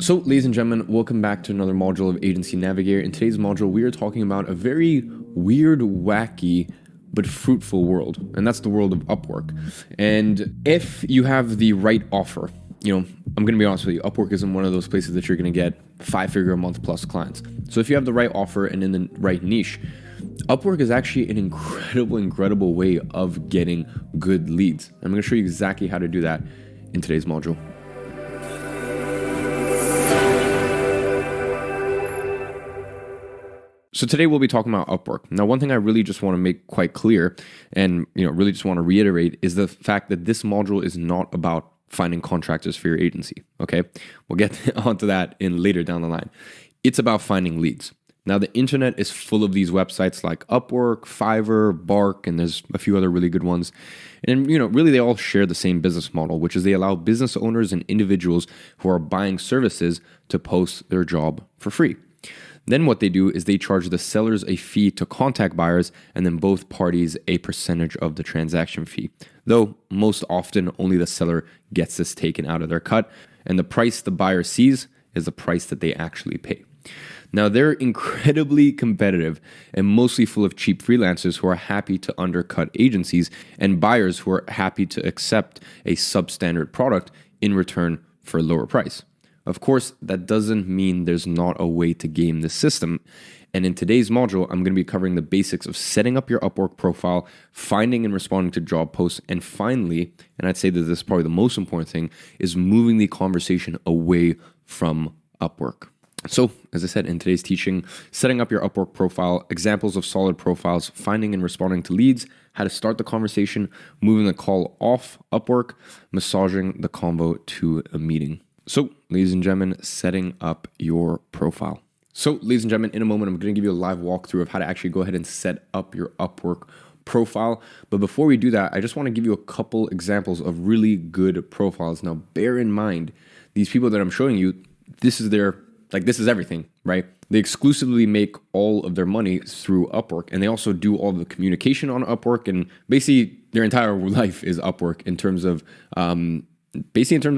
So, ladies and gentlemen, welcome back to another module of Agency Navigator. In today's module, we are talking about a very weird, wacky, but fruitful world, and that's the world of Upwork. And if you have the right offer, I'm going to be honest with you, Upwork isn't one of those places that you're going to get 5-figure a month plus clients. So if you have the right offer and in the right niche, Upwork is actually an incredible way of getting good leads. I'm going to show you exactly how to do that in today's module. So today we'll be talking about Upwork. Now, one thing I really just want to make quite clear and really just want to reiterate is the fact that this module is not about finding contractors for your agency, okay? We'll get onto that later down the line. It's about finding leads. Now, the internet is full of these websites like Upwork, Fiverr, Bark, and there's a few other really good ones. And, really they all share the same business model, which is they allow business owners and individuals who are buying services to post their job for free. Then what they do is they charge the sellers a fee to contact buyers and then both parties a percentage of the transaction fee. Though most often only the seller gets this taken out of their cut, and the price the buyer sees is the price that they actually pay. Now, they're incredibly competitive and mostly full of cheap freelancers who are happy to undercut agencies and buyers who are happy to accept a substandard product in return for a lower price. Of course, that doesn't mean there's not a way to game the system. And in today's module, I'm going to be covering the basics of setting up your Upwork profile, finding and responding to job posts, and finally, and I'd say that this is probably the most important thing, is moving the conversation away from Upwork. So, as I said in today's teaching, setting up your Upwork profile, examples of solid profiles, finding and responding to leads, how to start the conversation, moving the call off Upwork, massaging the convo to a meeting. So, ladies and gentlemen, setting up your profile. So, ladies and gentlemen, in a moment, I'm going to give you a live walkthrough of how to actually go ahead and set up your Upwork profile. But before we do that, I just want to give you a couple examples of really good profiles. Now, bear in mind, these people that I'm showing you, this is everything, right? They exclusively make all of their money through Upwork, and they also do all the communication on Upwork, and basically their entire life is Upwork in terms of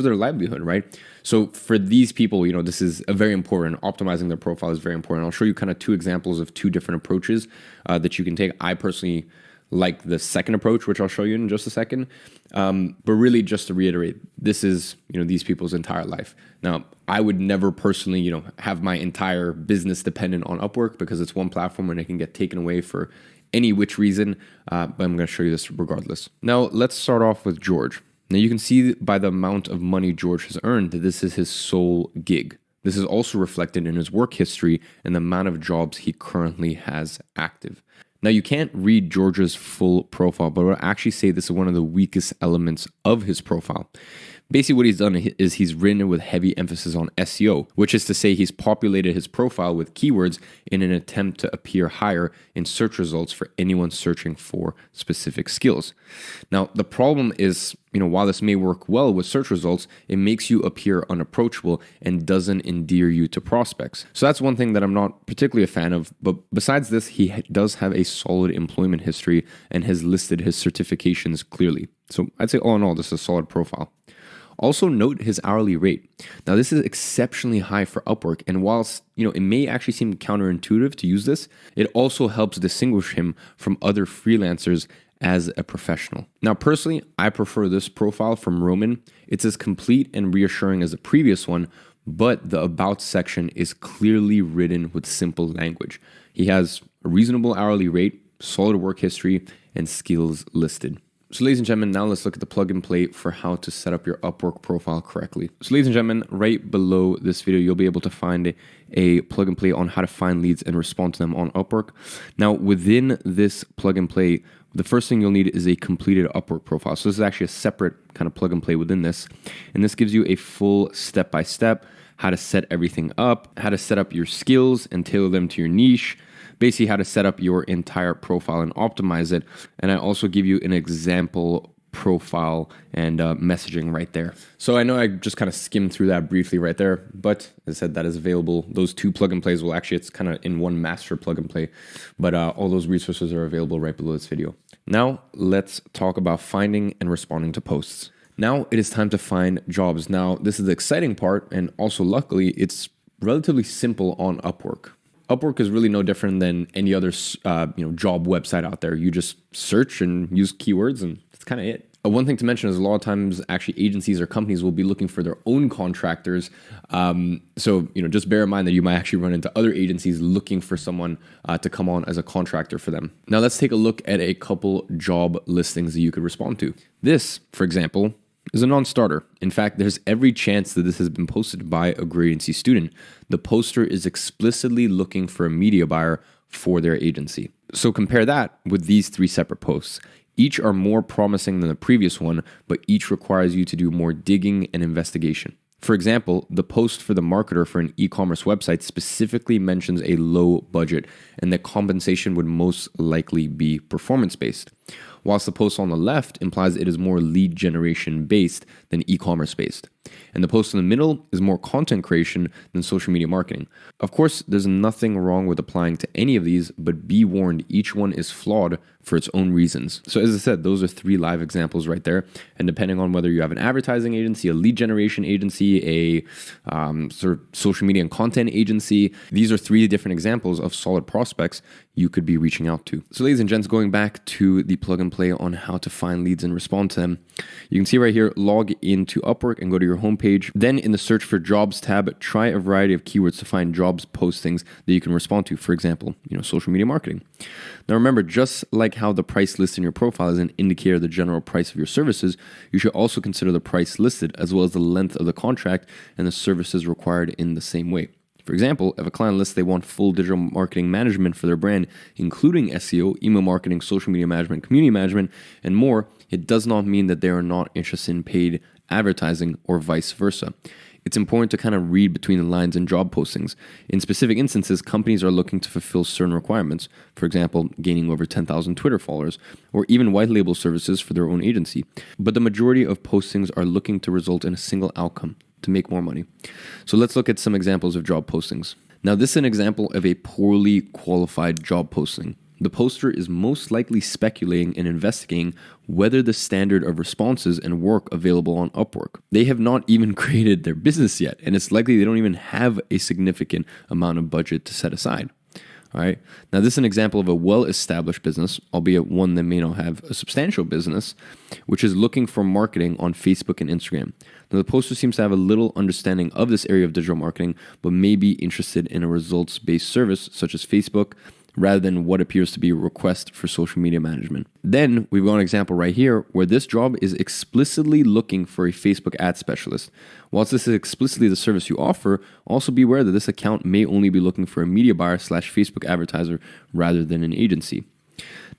their livelihood, right? So for these people, this is a very important. Optimizing their profile is very important. I'll show you kind of two examples of two different approaches that you can take. I personally like the second approach, which I'll show you in just a second. But really, just to reiterate, this is these people's entire life. Now, I would never personally have my entire business dependent on Upwork because it's one platform and it can get taken away for any which reason. But I'm going to show you this regardless. Now, let's start off with George. Now, you can see by the amount of money George has earned that this is his sole gig. This is also reflected in his work history and the amount of jobs he currently has active. Now, you can't read George's full profile, but I would actually say this is one of the weakest elements of his profile. Basically, what he's done is he's written it with heavy emphasis on SEO, which is to say he's populated his profile with keywords in an attempt to appear higher in search results for anyone searching for specific skills. Now, the problem is, while this may work well with search results, it makes you appear unapproachable and doesn't endear you to prospects. So that's one thing that I'm not particularly a fan of. But besides this, he does have a solid employment history and has listed his certifications clearly. So I'd say all in all, this is a solid profile. Also note his hourly rate. Now, this is exceptionally high for Upwork, and whilst it may actually seem counterintuitive to use this, it also helps distinguish him from other freelancers as a professional. Now, personally, I prefer this profile from Roman. It's as complete and reassuring as the previous one, but the About section is clearly written with simple language. He has a reasonable hourly rate, solid work history, and skills listed. So ladies and gentlemen, now let's look at the plug and play for how to set up your Upwork profile correctly. So ladies and gentlemen, right below this video, you'll be able to find a plug and play on how to find leads and respond to them on Upwork. Now, within this plug and play, the first thing you'll need is a completed Upwork profile. So this is actually a separate kind of plug and play within this. And this gives you a full step-by-step how to set everything up, how to set up your skills and tailor them to your niche, basically how to set up your entire profile and optimize it. And I also give you an example profile and messaging right there. So I know I just kind of skimmed through that briefly right there, but as I said, that is available. Those two plug and plays it's kind of in one master plug and play, but all those resources are available right below this video. Now let's talk about finding and responding to posts. Now it is time to find jobs. Now, this is the exciting part, and also luckily, it's relatively simple on Upwork. Upwork is really no different than any other job website out there. You just search and use keywords, and that's kind of it. One thing to mention is a lot of times actually agencies or companies will be looking for their own contractors. So just bear in mind that you might actually run into other agencies looking for someone to come on as a contractor for them. Now let's take a look at a couple job listings that you could respond to. This, for example, is a non-starter. In fact, there's every chance that this has been posted by a grad agency student. The poster is explicitly looking for a media buyer for their agency. So compare that with these 3 separate posts. Each are more promising than the previous one, but each requires you to do more digging and investigation. For example, the post for the marketer for an e-commerce website specifically mentions a low budget and that compensation would most likely be performance-based, whilst the post on the left implies it is more lead generation based than e-commerce based. And the post in the middle is more content creation than social media marketing. Of course, there's nothing wrong with applying to any of these, but be warned, each one is flawed for its own reasons. So as I said, those are 3 live examples right there. And depending on whether you have an advertising agency, a lead generation agency, a sort of social media and content agency, these are 3 different examples of solid prospects you could be reaching out to. So ladies and gents, going back to the plug and play on how to find leads and respond to them, you can see right here, log into Upwork and go to your homepage. Then in the search for jobs tab, try a variety of keywords to find jobs postings that you can respond to. For example, social media marketing. Now remember, just like how the price listed in your profile is an indicator of the general price of your services, you should also consider the price listed as well as the length of the contract and the services required in the same way. For example, if a client lists they want full digital marketing management for their brand, including SEO, email marketing, social media management, community management, and more, it does not mean that they are not interested in paid advertising or vice versa. It's important to kind of read between the lines in job postings. In specific instances, companies are looking to fulfill certain requirements, for example, gaining over 10,000 Twitter followers, or even white label services for their own agency. But the majority of postings are looking to result in a single outcome, to make more money. So let's look at some examples of job postings. Now, this is an example of a poorly qualified job posting. The poster is most likely speculating and investigating whether the standard of responses and work available on Upwork. They have not even created their business yet, and it's likely they don't even have a significant amount of budget to set aside. All right. Now, this is an example of a well-established business, albeit one that may not have a substantial business, which is looking for marketing on Facebook and Instagram. Now, the poster seems to have a little understanding of this area of digital marketing, but may be interested in a results-based service such as Facebook, rather than what appears to be a request for social media management. Then we've got an example right here where this job is explicitly looking for a Facebook ad specialist. Whilst this is explicitly the service you offer, also be aware that this account may only be looking for a media buyer / Facebook advertiser rather than an agency.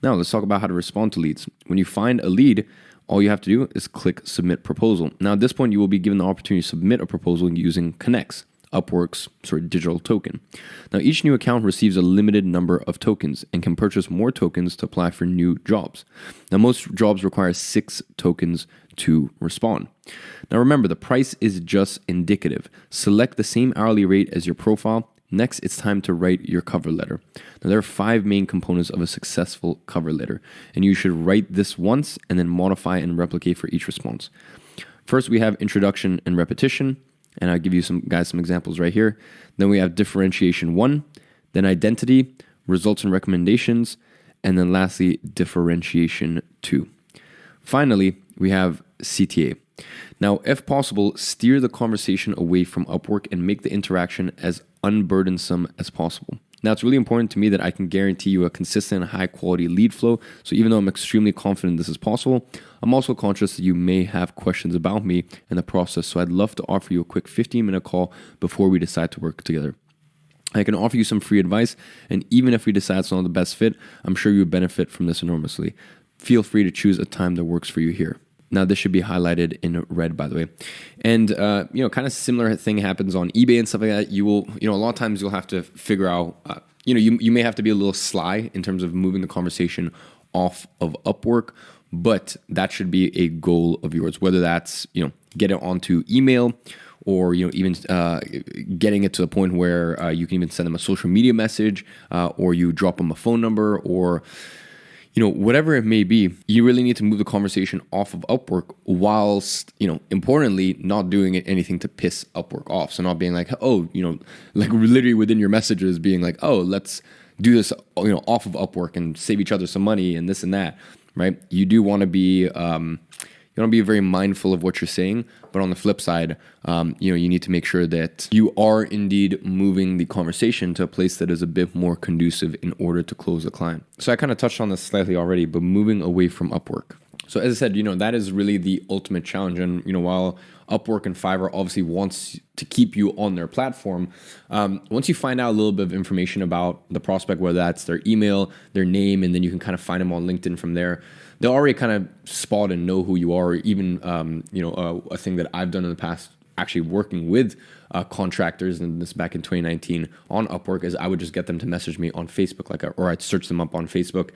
Now let's talk about how to respond to leads. When you find a lead, all you have to do is click submit proposal. Now at this point, you will be given the opportunity to submit a proposal using Connect's, Upwork's digital token. Now, each new account receives a limited number of tokens and can purchase more tokens to apply for new jobs. Now, most jobs require 6 tokens to respond. Now, remember, the price is just indicative. Select the same hourly rate as your profile. Next, it's time to write your cover letter. Now, there are 5 main components of a successful cover letter, and you should write this once and then modify and replicate for each response. First, we have introduction and repetition. And I'll give you some examples right here. Then we have differentiation 1, then identity, results and recommendations, and then lastly, differentiation 2. Finally, we have CTA. Now, if possible, steer the conversation away from Upwork and make the interaction as unburdensome as possible. Now, it's really important to me that I can guarantee you a consistent, high-quality lead flow. So even though I'm extremely confident this is possible, I'm also conscious that you may have questions about me in the process. So I'd love to offer you a quick 15-minute call before we decide to work together. I can offer you some free advice, and even if we decide it's not the best fit, I'm sure you would benefit from this enormously. Feel free to choose a time that works for you here. Now, this should be highlighted in red, by the way. And, kind of similar thing happens on eBay and stuff like that. You will, a lot of times you'll have to figure out, you may have to be a little sly in terms of moving the conversation off of Upwork, but that should be a goal of yours, whether that's, get it onto email or, even getting it to the point where you can even send them a social media message or you drop them a phone number or, whatever it may be, you really need to move the conversation off of Upwork whilst, importantly, not doing anything to piss Upwork off. So not being like, oh, like literally within your messages being like, oh, let's do this, off of Upwork and save each other some money and this and that, right? You do want to be, very mindful of what you're saying, but on the flip side, you need to make sure that you are indeed moving the conversation to a place that is a bit more conducive in order to close the client. So I kind of touched on this slightly already, but moving away from Upwork. So as I said, that is really the ultimate challenge. And, while Upwork and Fiverr obviously wants to keep you on their platform, once you find out a little bit of information about the prospect, whether that's their email, their name, and then you can kind of find them on LinkedIn from there, they'll already kind of spot and know who you are. Or even, a thing that I've done in the past, actually working with contractors, and this back in 2019 on Upwork, is I would just get them to message me on Facebook, or I'd search them up on Facebook,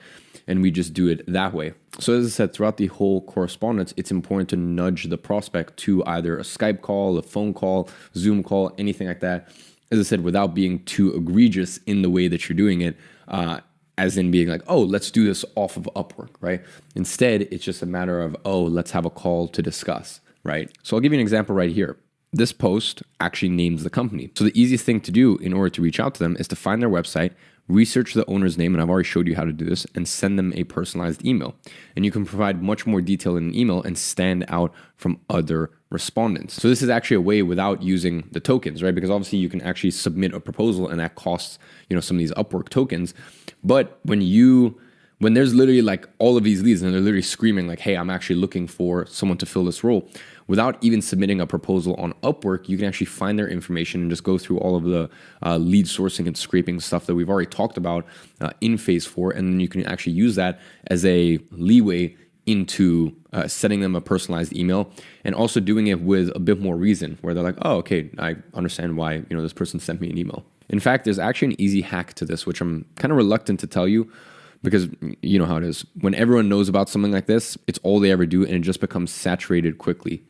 and we just do it that way. So as I said, throughout the whole correspondence, it's important to nudge the prospect to either a Skype call, a phone call, Zoom call, anything like that. As I said, without being too egregious in the way that you're doing it, as in being like, oh, let's do this off of Upwork, right? Instead, it's just a matter of, oh, let's have a call to discuss, right? So I'll give you an example right here. This post actually names the company. So the easiest thing to do in order to reach out to them is to find their website, research the owner's name, and I've already showed you how to do this, and send them a personalized email. And you can provide much more detail in an email and stand out from other respondents. So this is actually a way without using the tokens, right? Because obviously you can actually submit a proposal and that costs, some of these Upwork tokens. But when there's literally like all of these leads and they're literally screaming like, hey, I'm actually looking for someone to fill this role, without even submitting a proposal on Upwork, you can actually find their information and just go through all of the lead sourcing and scraping stuff that we've already talked about in phase 4. And then you can actually use that as a leeway into sending them a personalized email, and also doing it with a bit more reason, where they're like, oh, okay, I understand why, this person sent me an email. In fact, there's actually an easy hack to this, which I'm kind of reluctant to tell you, because you know how it is. When everyone knows about something like this, it's all they ever do, and it just becomes saturated quickly.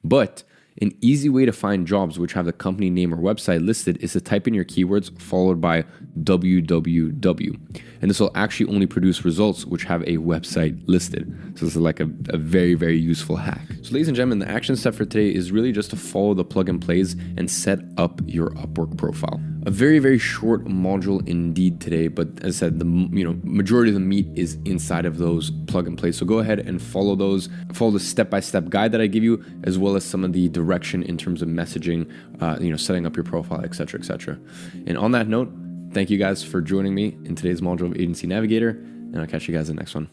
But an easy way to find jobs which have the company name or website listed is to type in your keywords followed by www. And this will actually only produce results which have a website listed. So this is like a very, very useful hack. So ladies and gentlemen, the action step for today is really just to follow the plug and plays and set up your Upwork profile. A very, very short module indeed today, but as I said, the majority of the meat is inside of those plug and plays. So go ahead and follow the step-by-step guide that I give you, as well as some of the direction in terms of messaging, setting up your profile, etc., etc. And on that note, thank you guys for joining me in today's module of Agency Navigator, and I'll catch you guys in the next one.